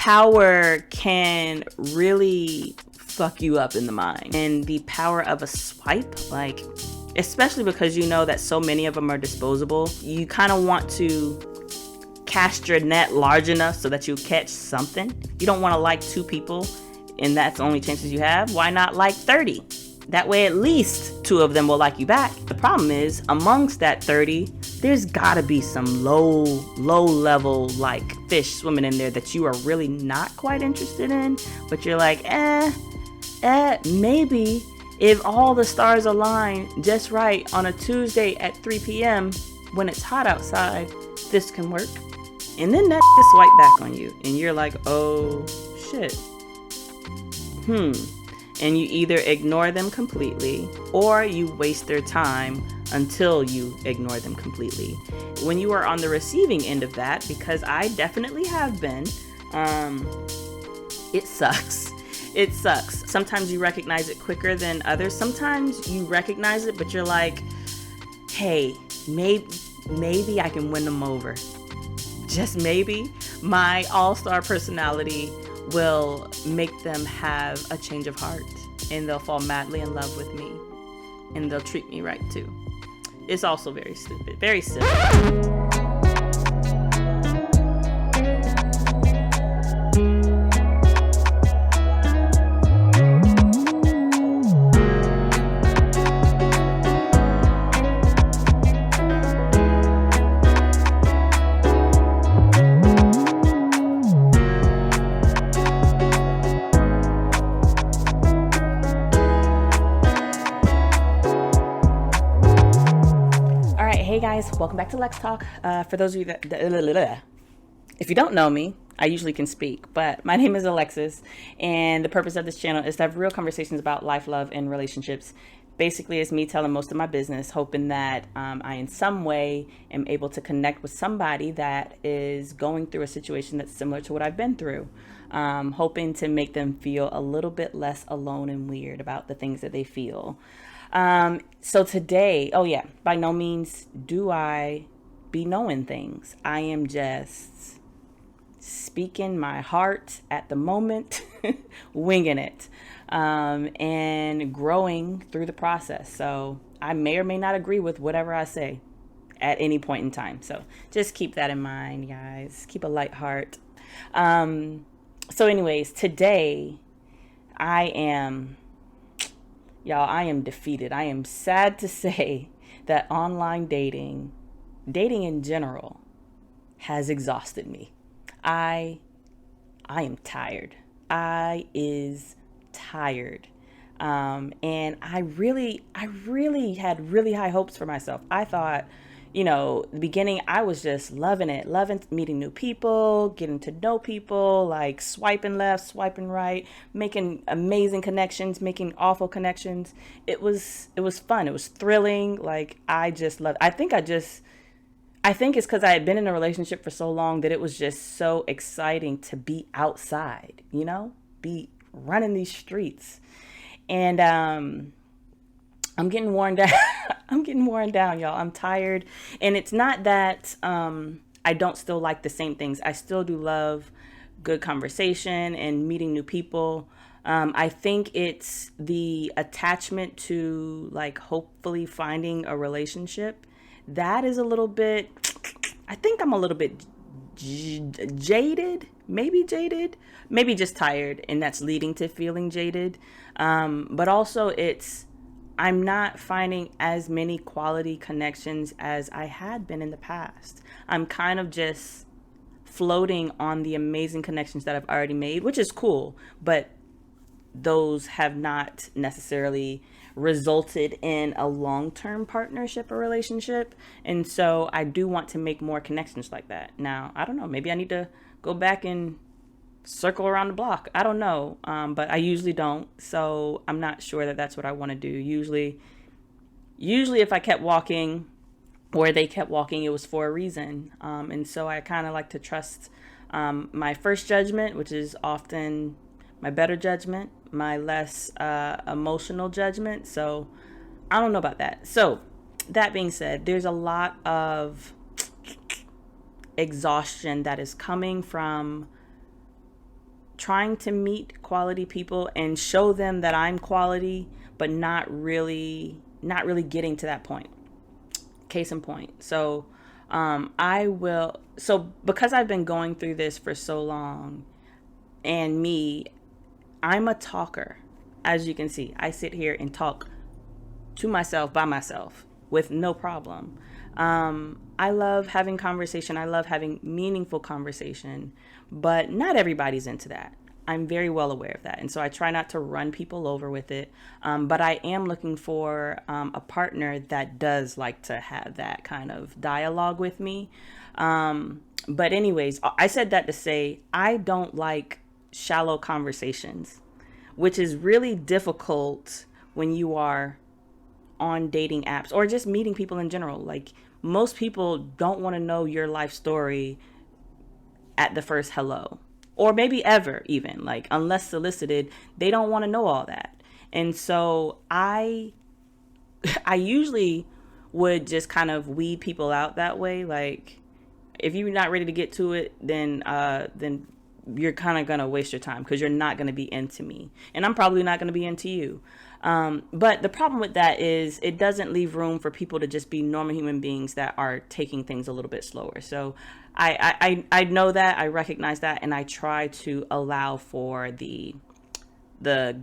power can really fuck you up in the mind. And the power of a swipe, like, especially because you know that so many of them are disposable, you kind of want to cast your net large enough so that you catch something. You don't want to like 2 people and that's the only chances you have. Why not like 30? That way at least 2 of them will like you back. The problem is, amongst that 30, there's gotta be some low level like fish swimming in there that you are really not quite interested in, but you're like, maybe if all the stars align just right on a Tuesday at 3 p.m. when it's hot outside, this can work. And then that swipe back on you and you're like, oh shit. And you either ignore them completely or you waste their time until you ignore them completely. When you are on the receiving end of that, because I definitely have been, it sucks. It sucks. Sometimes you recognize it quicker than others. Sometimes you recognize it, but you're like, hey, maybe I can win them over. Just maybe my all-star personality will make them have a change of heart and they'll fall madly in love with me and they'll treat me right too. It's also very stupid, very silly. Hey guys, welcome back to Lex Talk. For those of you that, if you don't know me, I usually can speak, but my name is Alexis, and the purpose of this channel is to have real conversations about life, love, and relationships. Basically, it's me telling most of my business, hoping that I in some way am able to connect with somebody that is going through a situation that's similar to what I've been through. Hoping to make them feel a little bit less alone and weird about the things that they feel. So today, by no means do I be knowing things. I am just speaking my heart at the moment, winging it, and growing through the process. So I may or may not agree with whatever I say at any point in time. So just keep that in mind, guys. Keep a light heart. So anyways, today I am defeated. I am sad to say that online dating in general, has exhausted me. I am tired. I is tired. And I really had really high hopes for myself. I thought, the beginning, I was just loving meeting new people, getting to know people, like swiping left, swiping right, making amazing connections, making awful connections. It was fun. It was thrilling. Like, I just loved, I think it's because I had been in a relationship for so long that it was just so exciting to be outside, be running these streets. And, I'm getting worn down. I'm getting worn down, y'all. I'm tired. And it's not that I don't still like the same things. I still do love good conversation and meeting new people. I think it's the attachment to, like, hopefully finding a relationship. That is a little bit, I think I'm a little bit jaded, maybe just tired. And that's leading to feeling jaded. But also I'm not finding as many quality connections as I had been in the past. I'm kind of just floating on the amazing connections that I've already made, which is cool, but those have not necessarily resulted in a long-term partnership or relationship. And so I do want to make more connections like that. Now, I don't know, maybe I need to go back and circle around the block. I don't know, but I usually don't. So I'm not sure that that's what I want to do. Usually if I kept walking or they kept walking, it was for a reason. And so I kind of like to trust my first judgment, which is often my better judgment, my less emotional judgment. So I don't know about that. So that being said, there's a lot of exhaustion that is coming from trying to meet quality people and show them that I'm quality, but not really getting to that point. Case in point. So because I've been going through this for so long, and I'm a talker. As you can see, I sit here and talk to myself by myself with no problem. I love having conversation. I love having meaningful conversation, but not everybody's into that. I'm very well aware of that. And so I try not to run people over with it. But I am looking for a partner that does like to have that kind of dialogue with me. But anyways, I said that to say I don't like shallow conversations, which is really difficult when you are on dating apps or just meeting people in general. Like, most people don't want to know your life story at the first hello, or maybe ever, even, like, unless solicited, they don't want to know all that. And so I usually would just kind of weed people out that way. Like, if you're not ready to get to it, then you're kind of going to waste your time, because you're not going to be into me, and I'm probably not going to be into you. But the problem with that is it doesn't leave room for people to just be normal human beings that are taking things a little bit slower. So I know that, I recognize that, and I try to allow for the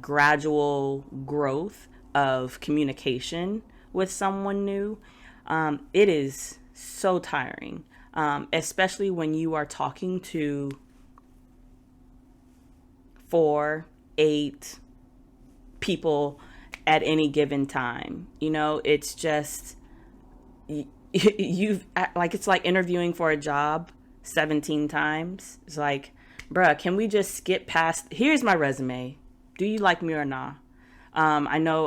gradual growth of communication with someone new. It is so tiring, especially when you are talking to 4, 8 people at any given time. It's just, it's like interviewing for a job 17 times. It's like, bruh, can we just skip past, here's my resume. Do you like me or not? I know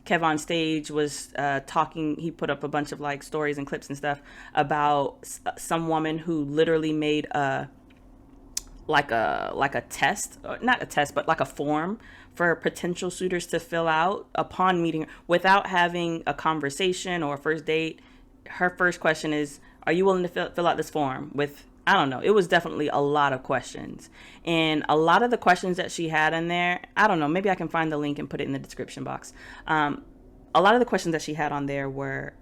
KevOnStage was talking, he put up a bunch of like stories and clips and stuff about some woman who literally made a test, not a test, but like a form for potential suitors to fill out upon meeting her without having a conversation or a first date. Her first question is, are you willing to fill out this form? With, I don't know, it was definitely a lot of questions. And a lot of the questions that she had in there, I don't know, maybe I can find the link and put it in the description box. A lot of the questions that she had on there were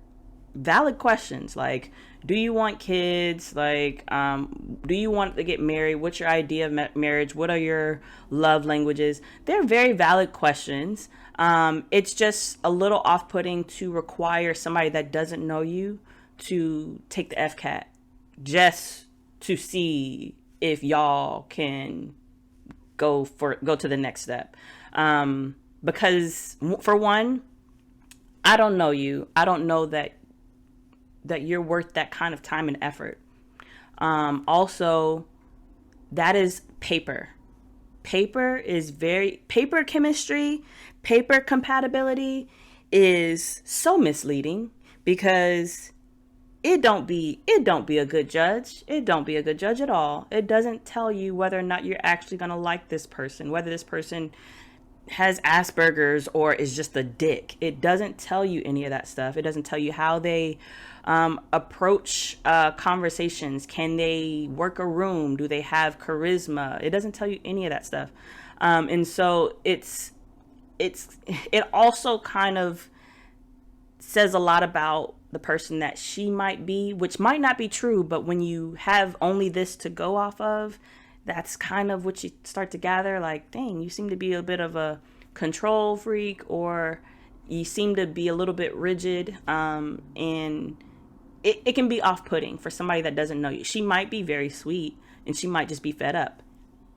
valid questions, like, do you want kids? Like, do you want to get married? What's your idea of marriage? What are your love languages? They're very valid questions. It's just a little off-putting to require somebody that doesn't know you to take the FCAT just to see if y'all can go to the next step. Because for one, I don't know you. I don't know that you're worth that kind of time and effort. Also, that is paper. Paper chemistry, paper compatibility is so misleading, because it don't be a good judge. It don't be a good judge at all. It doesn't tell you whether or not you're actually going to like this person, whether this person has Asperger's or is just a dick. It doesn't tell you any of that stuff. It doesn't tell you how they approach conversations. Can they work a room? Do they have charisma? It doesn't tell you any of that stuff. And so it also kind of says a lot about the person that she might be, which might not be true, but when you have only this to go off of, that's kind of what you start to gather. Like, dang, you seem to be a bit of a control freak, or you seem to be a little bit rigid. And it can be off-putting for somebody that doesn't know you. She might be very sweet, and she might just be fed up.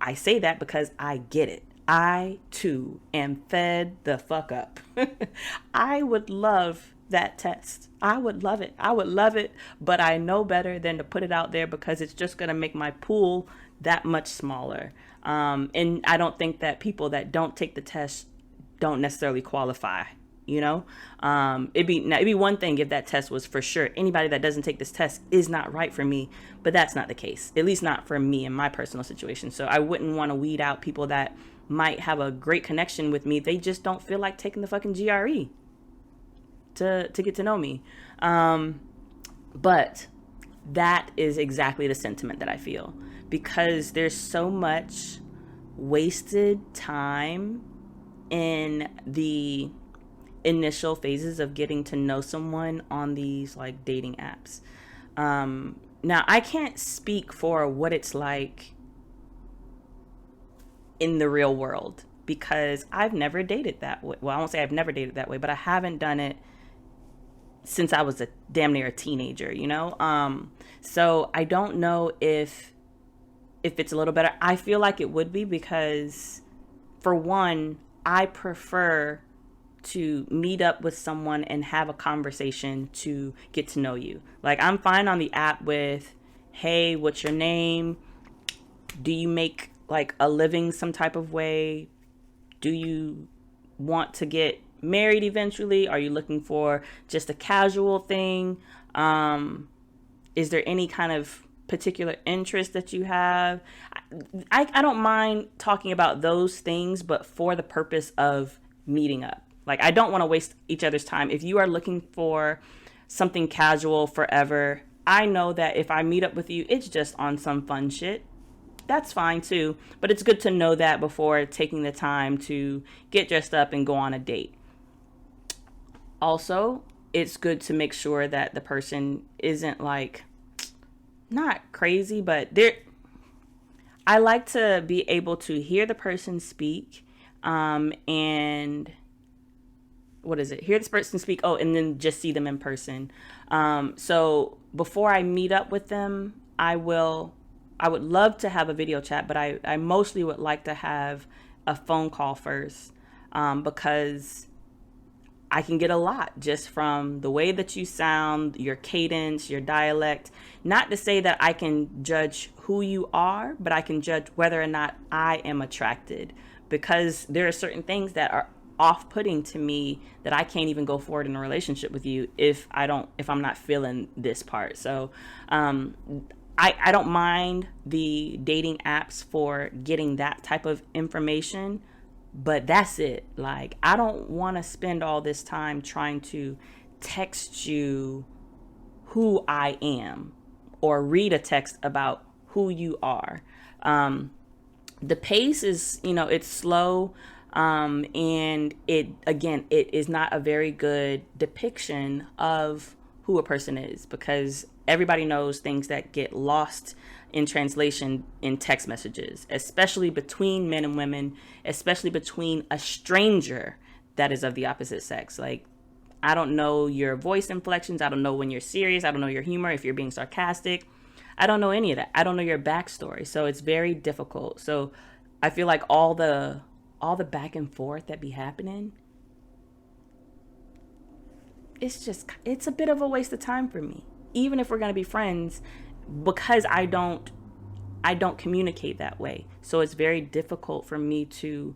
I say that because I get it. I, too, am fed the fuck up. I would love that test. I would love it. I would love it, but I know better than to put it out there, because it's just going to make my pool that much smaller. And I don't think that people that don't take the test don't necessarily qualify. It'd be one thing if that test was for sure, anybody that doesn't take this test is not right for me, but that's not the case, at least not for me in my personal situation. So I wouldn't want to weed out people that might have a great connection with me. They just don't feel like taking the fucking GRE to get to know me. But that is exactly the sentiment that I feel, because there's so much wasted time in the initial phases of getting to know someone on these like dating apps. Now, I can't speak for what it's like in the real world because I've never dated that way. Well, I won't say I've never dated that way, but I haven't done it since I was a damn near a teenager, you know? So I don't know if it's a little better. I feel like it would be because, for one, I prefer to meet up with someone and have a conversation to get to know you. Like, I'm fine on the app with, hey, what's your name? Do you make like a living some type of way? Do you want to get married eventually? Are you looking for just a casual thing? Is there any kind of particular interest that you have? I don't mind talking about those things, but for the purpose of meeting up. Like, I don't want to waste each other's time. If you are looking for something casual forever, I know that if I meet up with you, it's just on some fun shit. That's fine too. But it's good to know that before taking the time to get dressed up and go on a date. Also, it's good to make sure that the person isn't like, not crazy, but I like to be able to hear the person speak, and hear this person speak, and then just see them in person. So before I meet up with them, I would love to have a video chat, but I mostly would like to have a phone call first, because I can get a lot just from the way that you sound, your cadence, your dialect. Not to say that I can judge who you are, but I can judge whether or not I am attracted, because there are certain things that are off-putting to me that I can't even go forward in a relationship with you if I'm not feeling this part. So I don't mind the dating apps for getting that type of information, but that's it. Like, I don't want to spend all this time trying to text you who I am or read a text about who you are. The pace is, it's slow. And it is not a very good depiction of who a person is, because everybody knows things that get lost in translation in text messages, especially between men and women, especially between a stranger that is of the opposite sex. Like, I don't know your voice inflections. I don't know when you're serious. I don't know your humor, if you're being sarcastic. I don't know any of that. I don't know your backstory. So it's very difficult. So I feel like all the back and forth that be happening, it's a bit of a waste of time for me, even if we're going to be friends, because I don't communicate that way. So it's very difficult for me to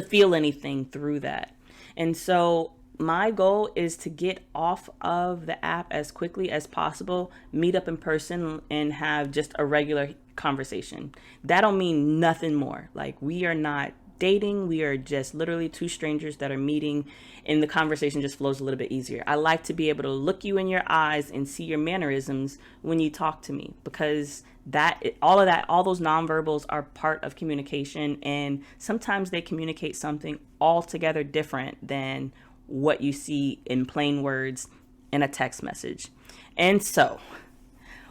feel anything through that. And so my goal is to get off of the app as quickly as possible, meet up in person, and have just a regular conversation. That'll mean nothing more. Like, we are not dating. We are just literally two strangers that are meeting, and the conversation just flows a little bit easier. I like to be able to look you in your eyes and see your mannerisms when you talk to me, because all those nonverbals are part of communication, and sometimes they communicate something altogether different than what you see in plain words in a text message. And so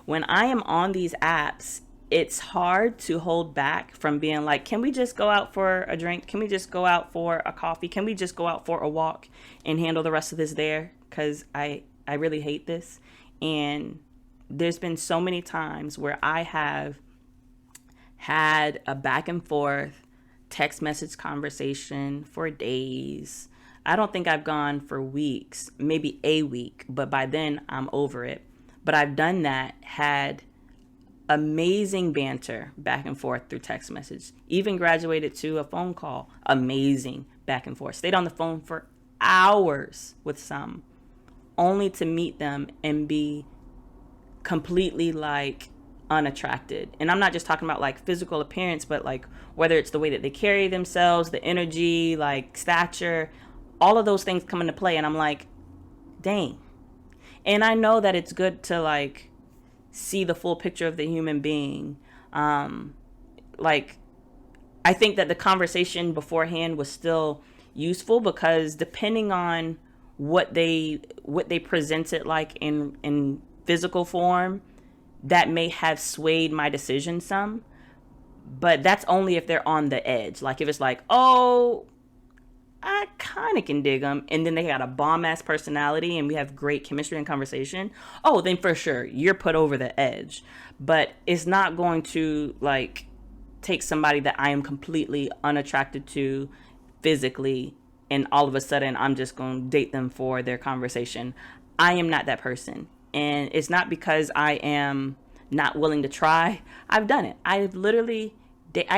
when I am on these apps, it's hard to hold back from being like, can we just go out for a drink? Can we just go out for a coffee? Can we just go out for a walk and handle the rest of this there? Because I really hate this. And there's been so many times where I have had a back and forth text message conversation for days. I don't think I've gone for weeks, maybe a week, but by then I'm over it. But I've done that, had amazing banter back and forth through text message, even graduated to a phone call, amazing back and forth, stayed on the phone for hours with some, only to meet them and be completely like unattracted. And I'm not just talking about like physical appearance, but like whether it's the way that they carry themselves, the energy, like stature, all of those things come into play. And I'm like, dang. And I know that it's good to like see the full picture of the human being. like, I think that the conversation beforehand was still useful, because depending on what they presented like in physical form, that may have swayed my decision some. But that's only if they're on the edge. Like if it's like, oh, I kind of can dig them, and then they got a bomb ass personality and we have great chemistry and conversation, oh, then for sure you're put over the edge. But it's not going to like take somebody that I am completely unattracted to physically, and all of a sudden I'm just going to date them for their conversation. I am not that person. And it's not because I am not willing to try. I've done it. I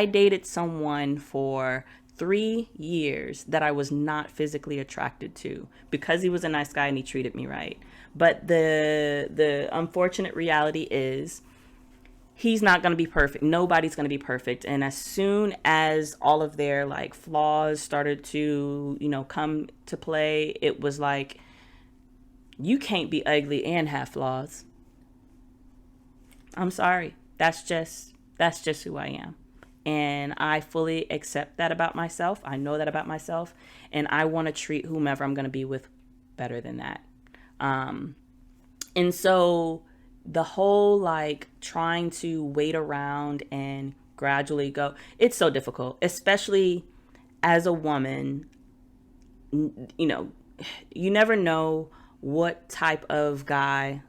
dated someone for 3 years that I was not physically attracted to, because he was a nice guy and he treated me right. But the unfortunate reality is, he's not going to be perfect. Nobody's going to be perfect. And as soon as all of their like flaws started to, come to play, it was like, you can't be ugly and have flaws. I'm sorry. That's just who I am. And I fully accept that about myself. I know that about myself. And I want to treat whomever I'm going to be with better than that. And so the whole like trying to wait around and gradually go, it's so difficult, especially as a woman. You never know what type of guy,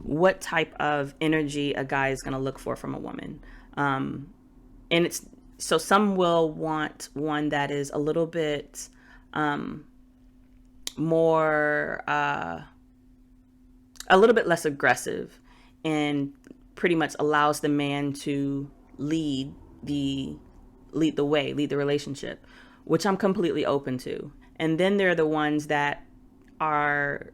what type of energy a guy is going to look for from a woman. And it's, so some will want one that is a little bit more, a little bit less aggressive, and pretty much allows the man to lead the way, lead the relationship, which I'm completely open to. And then there are the ones that are,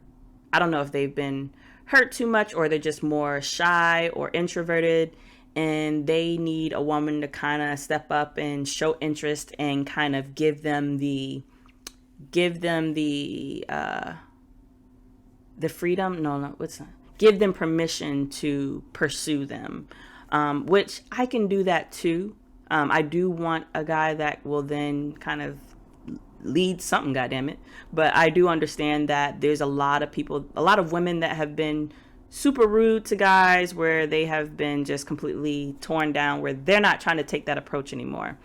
I don't know if they've been hurt too much, or they're just more shy or introverted, and they need a woman to kind of step up and show interest and kind of give them the freedom. Give them permission to pursue them, which I can do that too. I do want a guy that will then kind of lead something, goddammit. But I do understand that there's a lot of women that have been super rude to guys, where they have been just completely torn down, where they're not trying to take that approach anymore.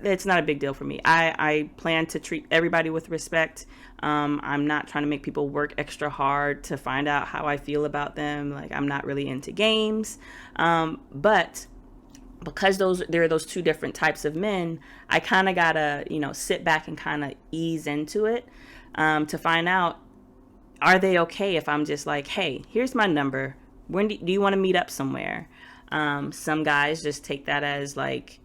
It's not a big deal for me. I plan to treat everybody with respect. I'm not trying to make people work extra hard to find out how I feel about them. Like, I'm not really into games. But because there are those two different types of men, I kind of gotta, sit back and kind of ease into it, to find out, are they okay if I'm just like, hey, here's my number. When do you want to meet up somewhere? Some guys just take that as like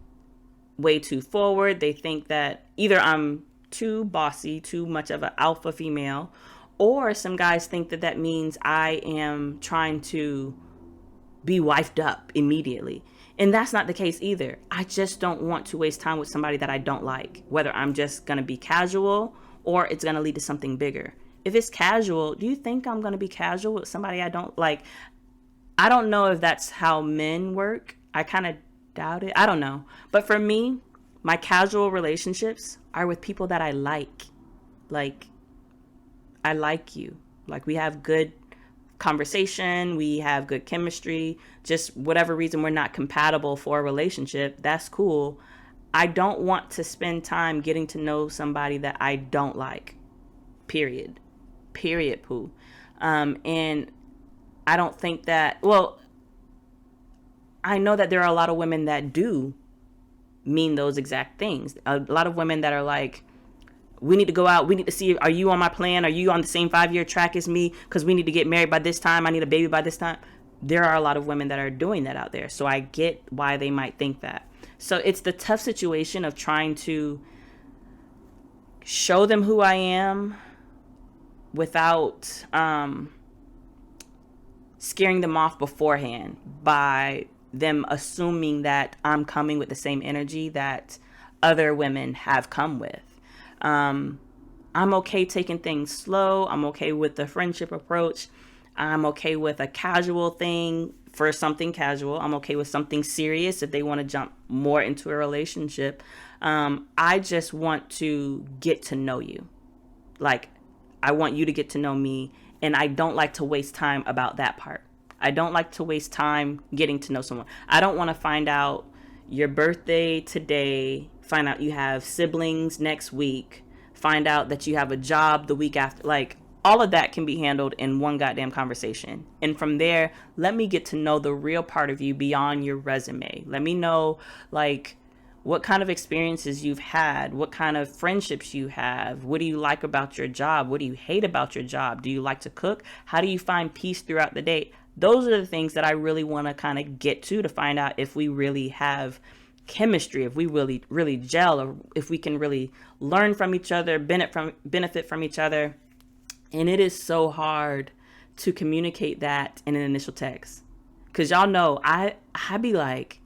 way too forward. They think that either I'm too bossy, too much of an alpha female, or some guys think that that means I am trying to be wifed up immediately. And that's not the case either. I just don't want to waste time with somebody that I don't like, whether I'm just going to be casual or it's going to lead to something bigger. If it's casual, do you think I'm going to be casual with somebody I don't like? I don't know if that's how men work. I kind of doubt it. I don't know. But for me, my casual relationships are with people that I like. Like, I like you. Like, we have good conversation. We have good chemistry. Just whatever reason we're not compatible for a relationship, that's cool. I don't want to spend time getting to know somebody that I don't like. Period, poo. And I don't think that, well, I know that there are a lot of women that do mean those exact things. A lot of women that are like, we need to go out. We need to see, are you on my plan? Are you on the same 5-year track as me? Because we need to get married by this time. I need a baby by this time. There are a lot of women that are doing that out there. So I get why they might think that. So it's the tough situation of trying to show them who I am without scaring them off beforehand by them assuming that I'm coming with the same energy that other women have come with. I'm okay taking things slow. I'm okay with the friendship approach. I'm okay with a casual thing for something casual. I'm okay with something serious if they want to jump more into a relationship. I just want to get to know you. Like, I want you to get to know me, and I don't like to waste time about that part. I don't like to waste time getting to know someone. I don't want to find out your birthday today, find out you have siblings next week, find out that you have a job the week after. Like, all of that can be handled in one goddamn conversation. And from there, let me get to know the real part of you beyond your resume. Let me know, like, what kind of experiences you've had, what kind of friendships you have, what do you like about your job, what do you hate about your job, do you like to cook, how do you find peace throughout the day? Those are the things that I really want to kind of get to find out if we really have chemistry, if we really gel, or if we can really learn from each other, benefit from each other. And it is so hard to communicate that in an initial text, because y'all know I be like,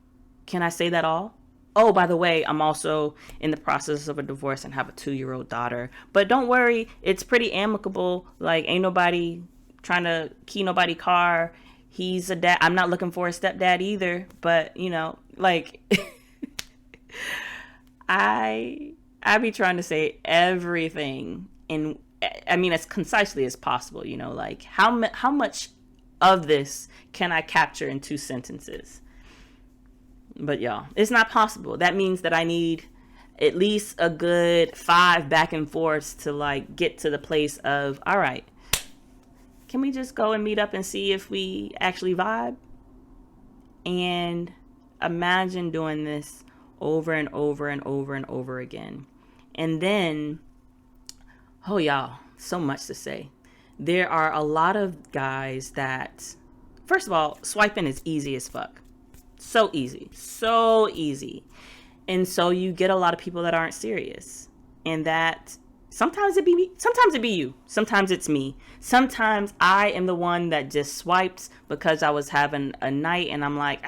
can I say that all? Oh, by the way, I'm also in the process of a divorce and have a 2-year-old daughter. But don't worry, it's pretty amicable. Like, ain't nobody trying to key nobody car. He's a dad. I'm not looking for a stepdad either. But, you know, like, I be trying to say everything in, I mean, as concisely as possible. You know, like, how much of this can I capture in 2 sentences? But y'all, it's not possible. That means that I need at least a good 5 back and forths to like get to the place of, all right, can we just go and meet up and see if we actually vibe? And imagine doing this over and over and over and over again. And then, oh y'all, so much to say. There are a lot of guys that, first of all, swiping is easy as fuck. So easy. And so you get a lot of people that aren't serious. And that sometimes it be you. Sometimes it's me. Sometimes I am the one that just swipes because I was having a night and I'm like,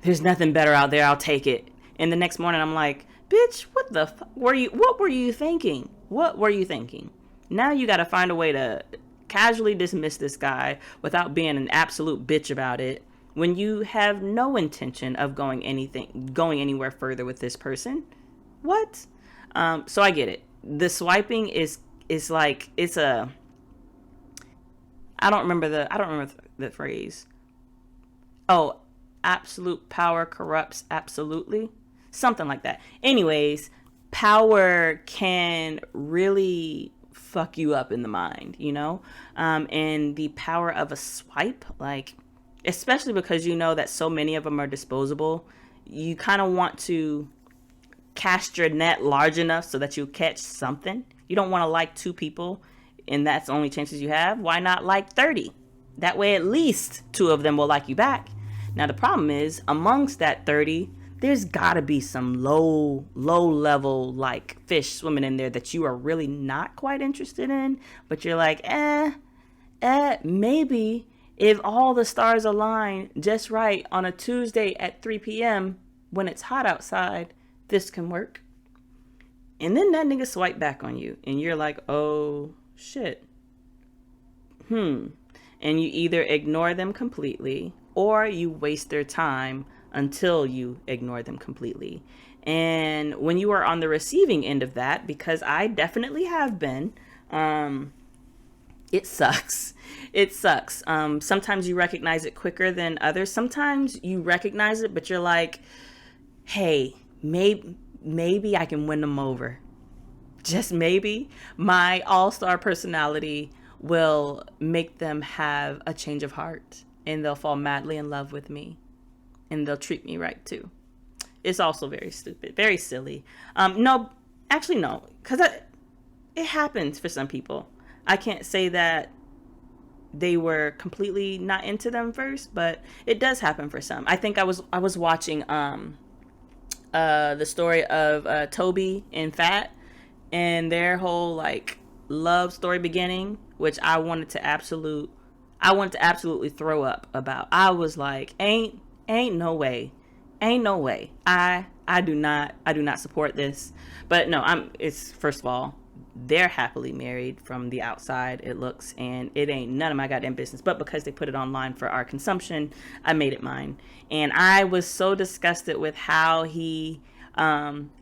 there's nothing better out there. I'll take it. And the next morning I'm like, bitch, what the fuck were you? What were you thinking? What were you thinking? Now you got to find a way to casually dismiss this guy without being an absolute bitch about it, when you have no intention of going anywhere further with this person. What? So I get it. The swiping is like, it's a, I don't remember the phrase. Oh, absolute power corrupts absolutely. Something like that. Anyways, power can really fuck you up in the mind, you know? And the power of a swipe, like, especially because you know that so many of them are disposable, you kind of want to cast your net large enough so that you catch something. You don't want to like 2 people and that's the only chances you have. Why not like 30? That way at least 2 of them will like you back. Now the problem is, amongst that 30, there's gotta be some low level like fish swimming in there that you are really not quite interested in, but you're like, maybe if all the stars align just right on a Tuesday at 3 p.m. when it's hot outside, this can work. And then that nigga swipe back on you and you're like, oh shit. And you either ignore them completely or you waste their time until you ignore them completely. And when you are on the receiving end of that, because I definitely have been, it sucks. It sucks. Sometimes you recognize it quicker than others. Sometimes you recognize it, but you're like, hey, maybe I can win them over. Just maybe my all-star personality will make them have a change of heart and they'll fall madly in love with me and they'll treat me right too. It's also very stupid, very silly. No, because it happens for some people. I can't say that they were completely not into them first, but it does happen for some. I think I was watching the story of Toby and Fat and their whole like love story beginning, which I wanted to absolutely throw up about. I was like, ain't no way. I do not support this. But no, it's first of all, they're happily married from the outside, it looks, and it ain't none of my goddamn business. But because they put it online for our consumption, I made it mine. And I was so disgusted with how he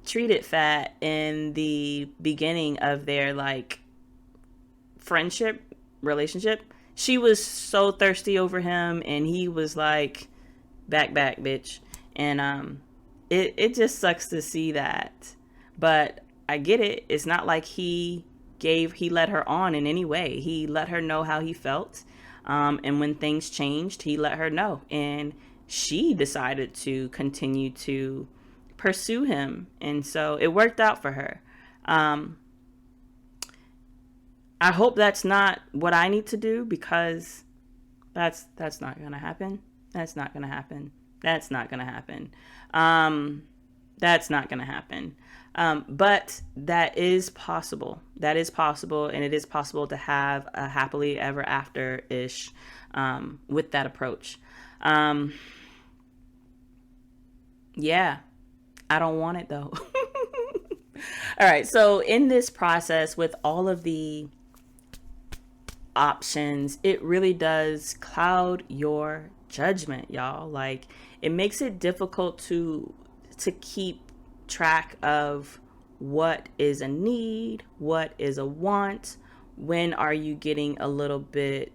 treated Fat in the beginning of their like friendship relationship. She was so thirsty over him, and he was like, back, bitch. And it just sucks to see that. But I get it. It's not like he led her on in any way. He let her know how he felt. And when things changed, he let her know. And she decided to continue to pursue him. And so it worked out for her. I hope that's not what I need to do, because that's not going to happen. That's not going to happen. That's not going to happen. That's not going to happen. But that is possible. That is possible. And it is possible to have a happily ever after-ish with that approach. Yeah, I don't want it though. All right. So in this process, with all of the options, it really does cloud your judgment, y'all. Like, it makes it difficult to keep track of what is a need, what is a want, when are you getting a little bit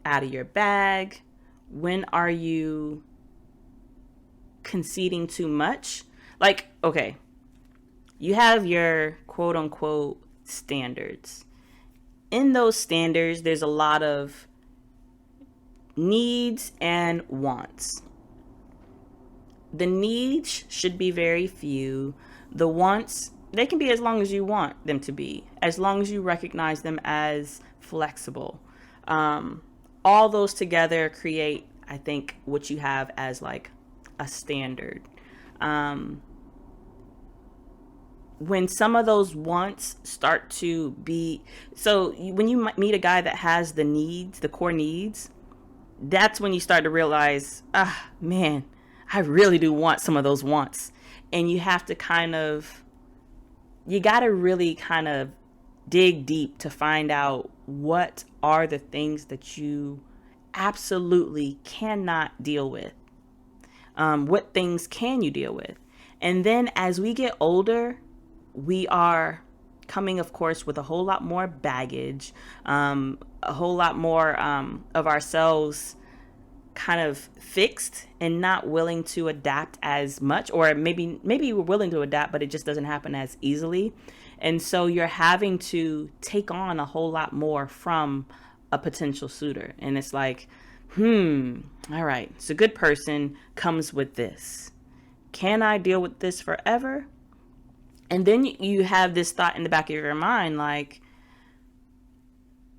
out of your bag, when are you conceding too much. Like, okay, you have your quote unquote standards. In those standards, there's a lot of needs and wants. The needs should be very few. The wants, they can be as long as you want them to be, as long as you recognize them as flexible. All those together create, I think, what you have as like a standard. When some of those wants start to be, so when you meet a guy that has the needs, the core needs, that's when you start to realize, man, I really do want some of those wants. And you have to you got to really kind of dig deep to find out what are the things that you absolutely cannot deal with. What things can you deal with? And then as we get older, we are coming, of course, with a whole lot more baggage, a whole lot more of ourselves kind of fixed and not willing to adapt as much, or maybe we're willing to adapt, but it just doesn't happen as easily. And so you're having to take on a whole lot more from a potential suitor. And it's like, all right, so good person comes with this. Can I deal with this forever? And then you have this thought in the back of your mind, like,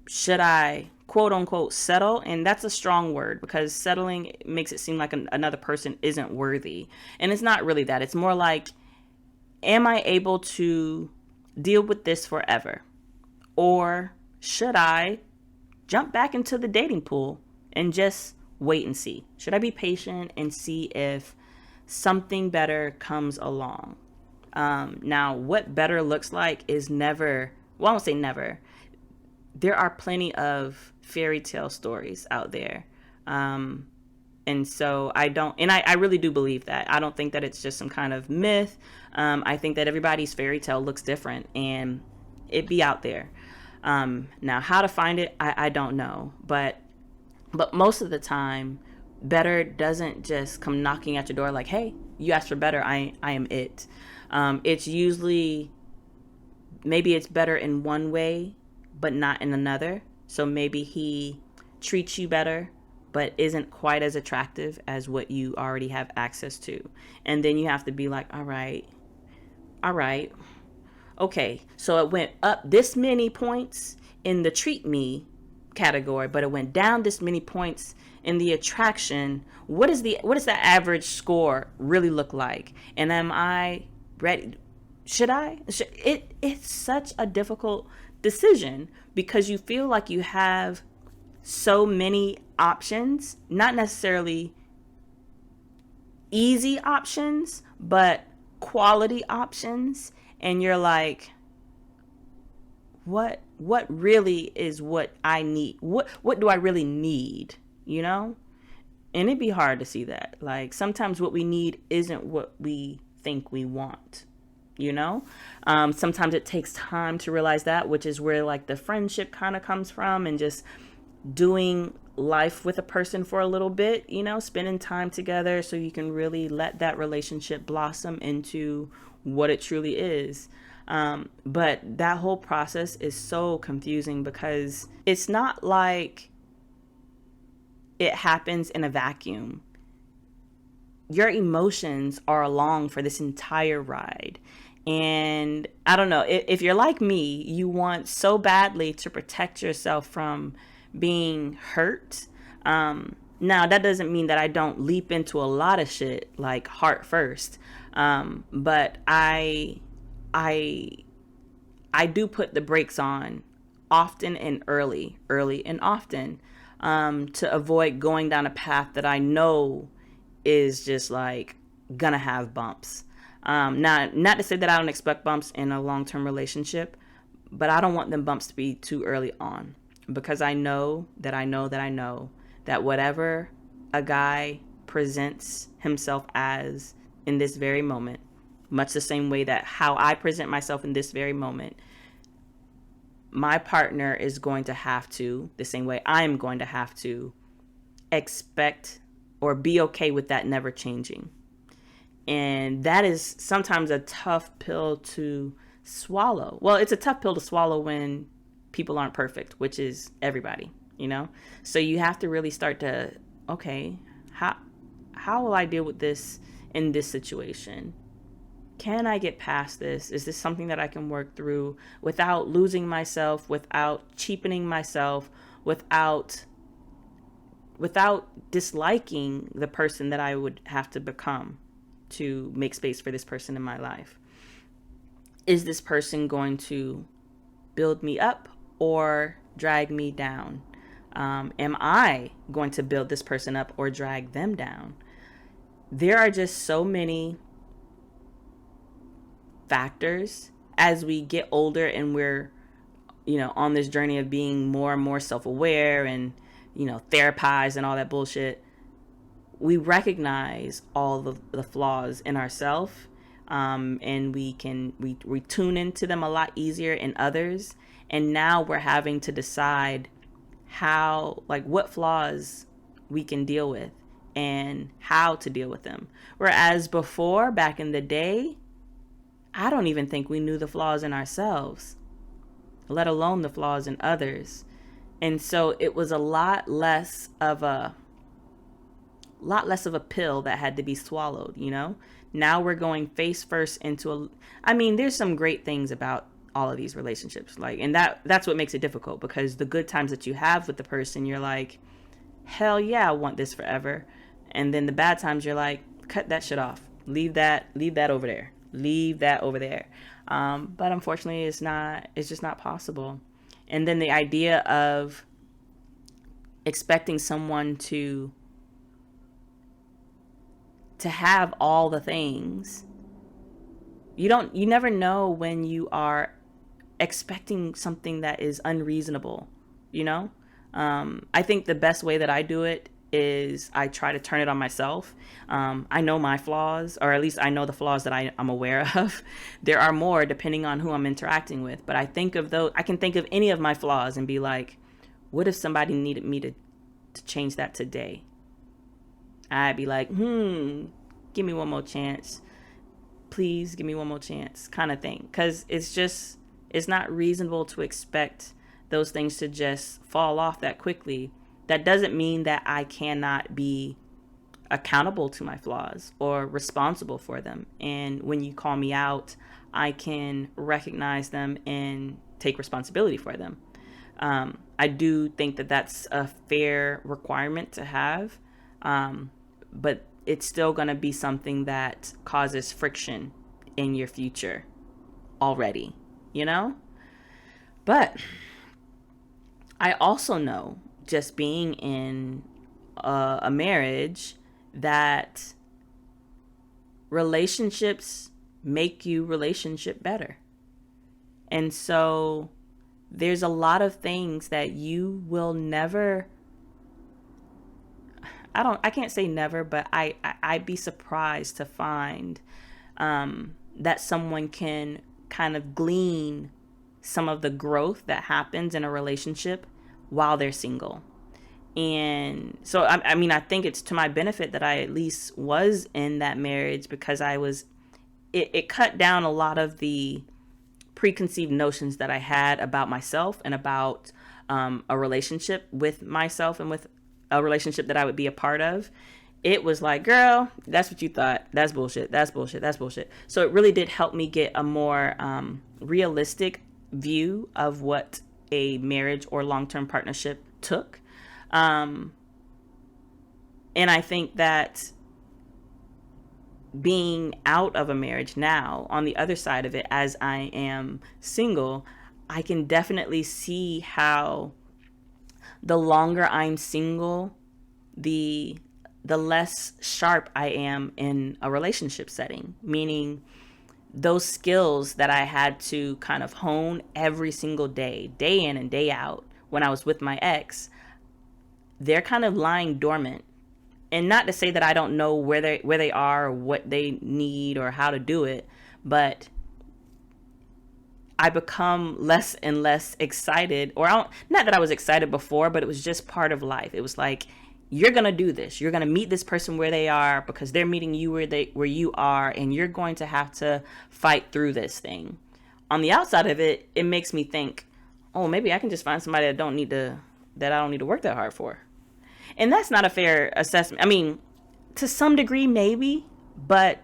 should I quote unquote settle? And that's a strong word, because settling makes it seem like another person isn't worthy. And it's not really that. It's more like, am I able to deal with this forever? Or should I jump back into the dating pool and just wait and see? Should I be patient and see if something better comes along? Now, what better looks like is never, well, I won't say never. There are plenty of fairy tale stories out there. And so I really do believe that. I don't think that it's just some kind of myth. I think that everybody's fairy tale looks different, and it be out there. Now, how to find it, I don't know. But most of the time, better doesn't just come knocking at your door like, hey, you asked for better, I am it. It's usually, maybe it's better in one way, but not in another. So maybe he treats you better, but isn't quite as attractive as what you already have access to. And then you have to be like, all right. Okay, so it went up this many points in the treat me category, but it went down this many points in the attraction. What does that average score really look like? And am I ready? It's such a difficult decision, because you feel like you have so many options, not necessarily easy options, but quality options. And you're like, what really is what I need? What do I really need? You know? And it'd be hard to see that. Like sometimes what we need isn't what we think we want. You know? Sometimes it takes time to realize that, which is where like the friendship kind of comes from, and just doing life with a person for a little bit, you know, spending time together so you can really let that relationship blossom into what it truly is. But that whole process is so confusing because it's not like it happens in a vacuum. Your emotions are along for this entire ride. And I don't know, if you're like me, you want so badly to protect yourself from being hurt. Now, that doesn't mean that I don't leap into a lot of shit like heart first. But I, I do put the brakes on often and early and often, to avoid going down a path that I know is just like gonna have bumps. Not to say that I don't expect bumps in a long-term relationship, but I don't want them bumps to be too early on, because I know that I know that I know that whatever a guy presents himself as in this very moment, much the same way that how I present myself in this very moment, my partner is going to have to, the same way I'm going to have to, expect or be okay with that never changing. And that is sometimes a tough pill to swallow. Well, it's a tough pill to swallow when people aren't perfect, which is everybody, you know? So you have to really start to, okay, how will I deal with this in this situation? Can I get past this? Is this something that I can work through without losing myself, without cheapening myself, without disliking the person that I would have to become to make space for this person in my life? Is this person going to build me up or drag me down? Am I going to build this person up or drag them down? There are just so many factors as we get older and we're, you know, on this journey of being more and more self-aware and, you know, therapized and all that bullshit. We recognize all the flaws in ourselves, and we tune into them a lot easier in others. And now we're having to decide how, like, what flaws we can deal with and how to deal with them. Whereas before, back in the day, I don't even think we knew the flaws in ourselves, let alone the flaws in others. And so it was a lot less of a pill that had to be swallowed, you know? Now we're going face first into there's some great things about all of these relationships. Like, and that's what makes it difficult, because the good times that you have with the person, you're like, hell yeah, I want this forever. And then the bad times, you're like, cut that shit off. Leave that over there. Leave that over there. But unfortunately, it's just not possible. And then the idea of expecting someone to have all the things, you never know when you are expecting something that is unreasonable, you know? I think the best way that I do it is I try to turn it on myself. I know my flaws, or at least I know the flaws that I'm aware of. There are more depending on who I'm interacting with, but I can think of any of my flaws and be like, what if somebody needed me to change that today? I'd be like, give me one more chance. Please give me one more chance, kind of thing. Because it's not reasonable to expect those things to just fall off that quickly. That doesn't mean that I cannot be accountable to my flaws or responsible for them. And when you call me out, I can recognize them and take responsibility for them. I do think that that's a fair requirement to have, but it's still going to be something that causes friction in your future already, you know? But I also know, just being in a marriage, that relationships make you relationship better. And so there's a lot of things that you will never, I can't say never, but I'd be surprised to find that someone can kind of glean some of the growth that happens in a relationship while they're single. And so, I mean, I think it's to my benefit that I at least was in that marriage, because it cut down a lot of the preconceived notions that I had about myself and about a relationship with myself and with a relationship that I would be a part of. It was like, girl, that's what you thought. That's bullshit. That's bullshit. That's bullshit. So it really did help me get a more realistic view of what a marriage or long-term partnership took. And I think that being out of a marriage now, on the other side of it, as I am single, I can definitely see how the longer I'm single, the less sharp I am in a relationship setting. Meaning, those skills that I had to kind of hone every single day, day in and day out, when I was with my ex, they're kind of lying dormant. And not to say that I don't know where they are or what they need or how to do it, but I become less and less excited, or not that I was excited before, but it was just part of life. It was like, you're going to do this. You're going to meet this person where they are, because they're meeting you where you are, and you're going to have to fight through this thing. On the outside of it, it makes me think, oh, maybe I can just find somebody that I don't need to work that hard for. And that's not a fair assessment. I mean, to some degree, maybe, but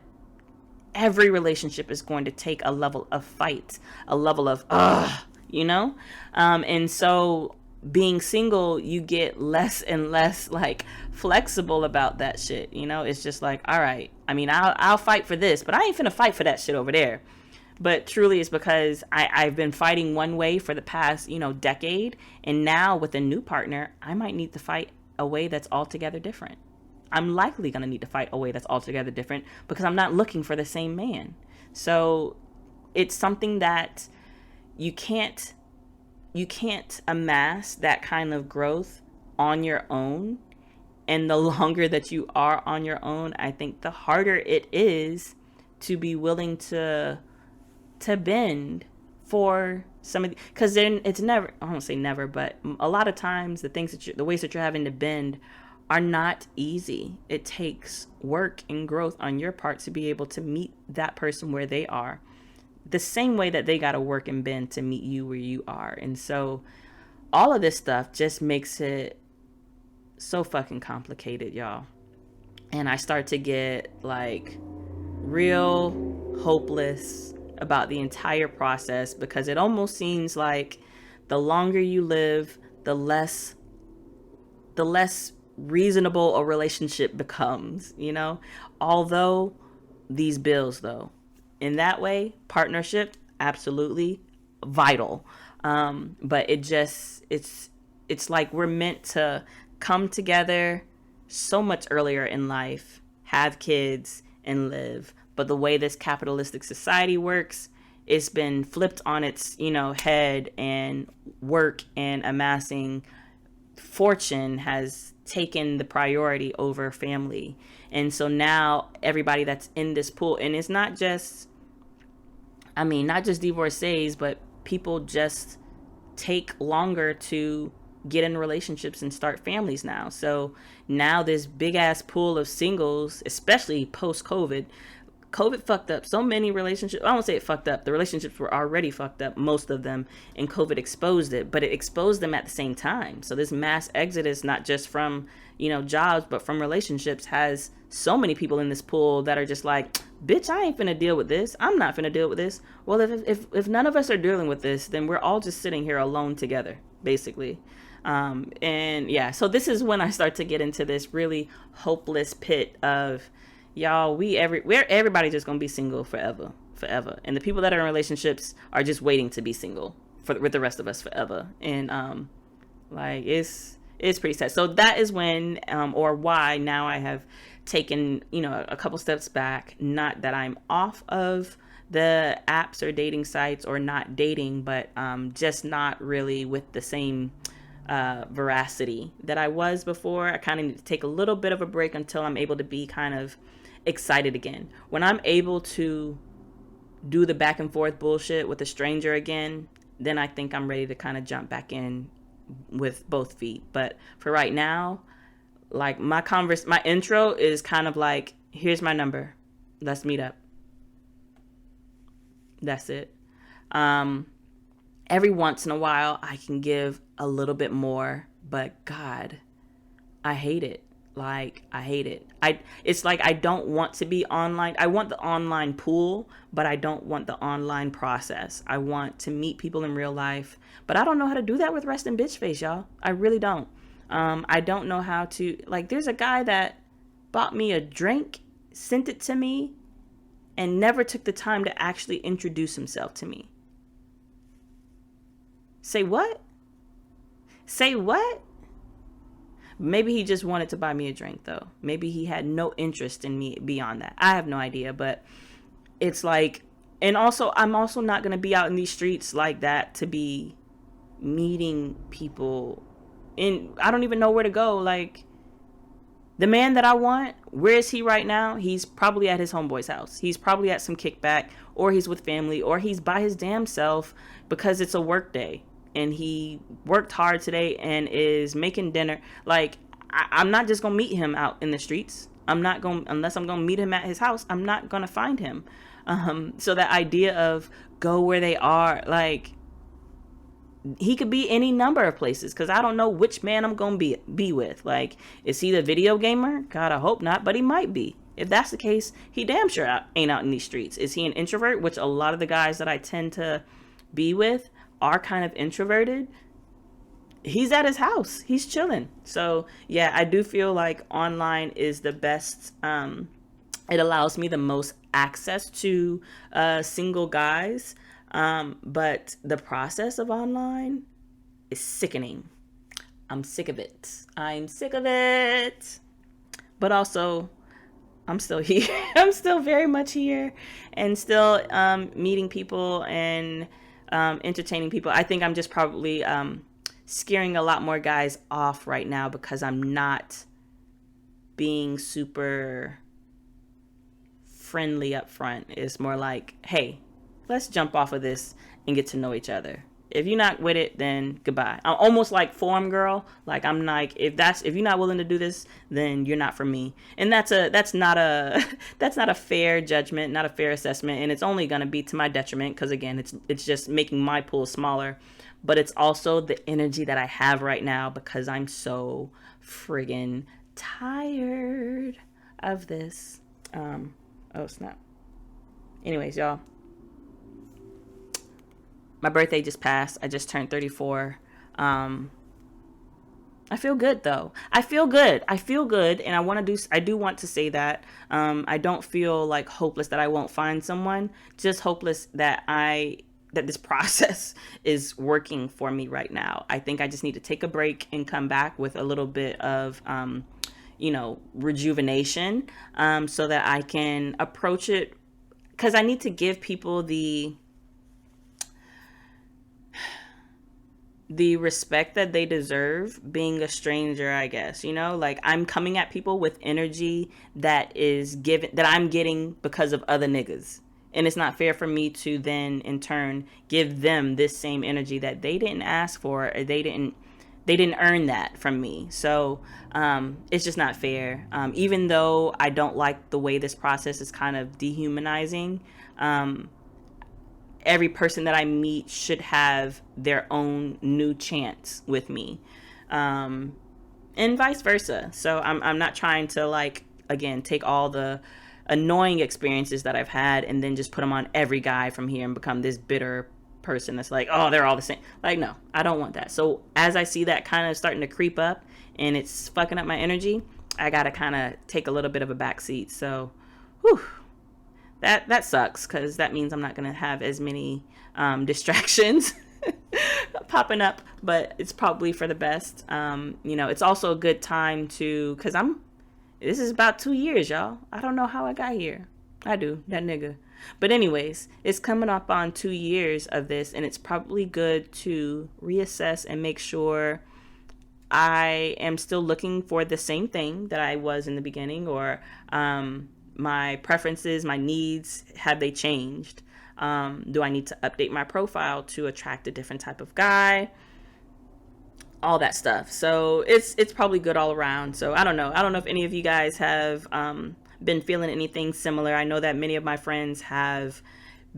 every relationship is going to take a level of fight, a level of, and so being single, you get less and less like flexible about that shit. It's just like, all right, I mean, I'll fight for this, but I ain't finna fight for that shit over there. But truly, it's because I've been fighting one way for the past, decade. And now with a new partner, I might need to fight a way that's altogether different. I'm likely going to need to fight a way that's altogether different, because I'm not looking for the same man. So it's something that you can't amass that kind of growth on your own. And the longer that you are on your own, I think the harder it is to be willing to bend for some of the, because then it's never, I won't say never, but a lot of times the ways that you're having to bend are not easy. It takes work and growth on your part to be able to meet that person where they are, the same way that they got to work and bend to meet you where you are. And so all of this stuff just makes it so fucking complicated, y'all. And I start to get like real hopeless about the entire process, because it almost seems like the longer you live, the less reasonable a relationship becomes, although these bills, though, in that way, partnership, absolutely vital. But it's like we're meant to come together so much earlier in life, have kids, and live. But the way this capitalistic society works, it's been flipped on its, head, and work and amassing fortune has taken the priority over family. And so now everybody that's in this pool, and it's not just divorcees, but people just take longer to get in relationships and start families now. So now this big ass pool of singles, especially post COVID fucked up so many relationships. I won't say it fucked up. The relationships were already fucked up, most of them, and COVID exposed it, but it exposed them at the same time. So this mass exodus, not just from, jobs, but from relationships, has so many people in this pool that are just like, bitch, I ain't finna deal with this. I'm not finna deal with this. Well, if none of us are dealing with this, then we're all just sitting here alone together, basically. And yeah, so this is when I start to get into this really hopeless pit of, y'all, everybody just gonna be single forever. And the people that are in relationships are just waiting to be single with the rest of us forever. And it's pretty sad. So that is when, or why now I have taken, a couple steps back. Not that I'm off of the apps or dating sites or not dating, but just not really with the same veracity that I was before. I kind of need to take a little bit of a break until I'm able to be kind of excited again. When I'm able to do the back and forth bullshit with a stranger again, then I think I'm ready to kind of jump back in with both feet. But for right now, like my intro is kind of like, here's my number, let's meet up. That's it. Every once in a while I can give a little bit more, but God, I hate it. Like, I hate it. It's like I don't want to be online. I want the online pool, but I don't want the online process. I want to meet people in real life, but I don't know how to do that with resting bitch face, y'all. I really don't. I don't know how to, like, there's a guy that bought me a drink, sent it to me, and never took the time to actually introduce himself to me. Say what? Say what? Maybe he just wanted to buy me a drink, though. Maybe he had no interest in me beyond that. I have no idea, but it's like, and also, I'm also not going to be out in these streets like that to be meeting people. I don't even know where to go. Like, the man that I want, where is he right now? He's probably at his homeboy's house. He's probably at some kickback, or he's with family, or he's by his damn self because it's a work day. And he worked hard today and is making dinner. Like, I'm not just going to meet him out in the streets. Unless I'm going to meet him at his house, I'm not going to find him. So that idea of go where they are, like, he could be any number of places because I don't know which man I'm going to be with. Like, is he the video gamer? God, I hope not, but he might be. If that's the case, he damn sure ain't out in these streets. Is he an introvert? Which a lot of the guys that I tend to be with are kind of introverted. He's at his house. He's chilling. So yeah, I do feel like online is the best. It allows me the most access to single guys. But the process of online is sickening. I'm sick of it. I'm sick of it. But also, I'm still here. I'm still very much here and still meeting people and entertaining people. I think I'm just probably scaring a lot more guys off right now because I'm not being super friendly up front. It's more like, hey, let's jump off of this and get to know each other. If you're not with it, then goodbye. I'm almost like form girl. Like, I'm like, if you're not willing to do this, then you're not for me. And that's not a fair judgment, not a fair assessment, and it's only gonna be to my detriment because again, it's just making my pool smaller. But it's also the energy that I have right now because I'm so friggin' tired of this. Oh snap. Anyways, y'all. My birthday just passed. I just turned 34. I feel good though. I feel good. And I do want to say that, I don't feel like hopeless that I won't find someone, just hopeless that this process is working for me right now. I think I just need to take a break and come back with a little bit of, rejuvenation, so that I can approach it. 'Cause I need to give people the respect that they deserve being a stranger, I guess, like I'm coming at people with energy that I'm getting because of other niggas. And it's not fair for me to then in turn give them this same energy that they didn't ask for, or they didn't earn that from me. So, it's just not fair. Even though I don't like the way this process is kind of dehumanizing, every person that I meet should have their own new chance with me, and vice versa. So I'm not trying to, like, again, take all the annoying experiences that I've had and then just put them on every guy from here and become this bitter person that's like, oh, they're all the same. Like, no, I don't want that. So as I see that kind of starting to creep up and it's fucking up my energy, I gotta kind of take a little bit of a backseat. So, whew. That sucks because that means I'm not going to have as many distractions popping up, but it's probably for the best. It's also a good time to, because This is about 2 years, y'all. I don't know how I got here. I do, that nigga. But anyways, it's coming up on 2 years of this, and it's probably good to reassess and make sure I am still looking for the same thing that I was in the beginning, or my preferences, my needs, have they changed? Do I need to update my profile to attract a different type of guy? All that stuff. So it's probably good all around. So I don't know if any of you guys have been feeling anything similar. I know that many of my friends have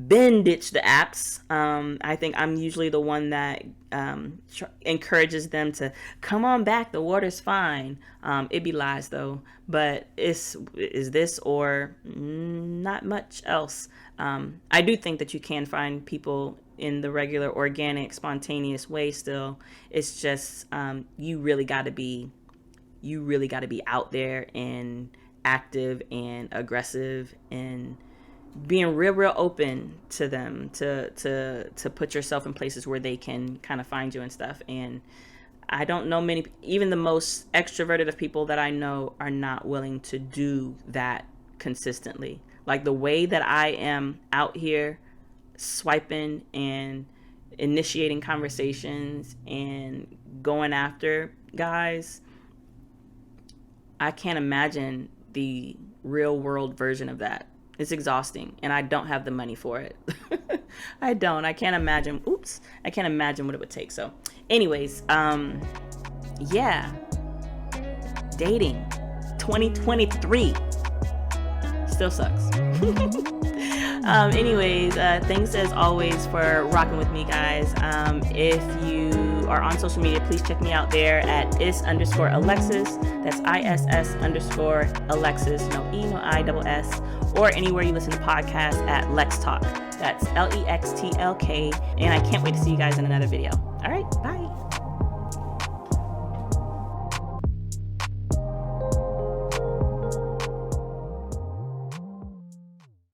been ditched the apps. I think I'm usually the one that encourages them to come on back. The water's fine. It be lies though, but is this or not much else. I do think that you can find people in the regular, organic, spontaneous way still. It's just you really got to be out there and active and aggressive and being real open to them to put yourself in places where they can kind of find you and stuff. And I don't know many, even the most extroverted of people that I know are not willing to do that consistently. Like the way that I am out here swiping and initiating conversations and going after guys, I can't imagine the real world version of that. It's exhausting, and I don't have the money for it. I can't imagine what it would take. So anyways, yeah, dating 2023 still sucks. Anyways, thanks as always for rocking with me, guys. If you are on social media, please check me out there at is_Alexis. That's ISS_Alexis. No E, no I, double S. Or anywhere you listen to podcasts at Lex Talk. That's LEXTLK. And I can't wait to see you guys in another video. All right, bye.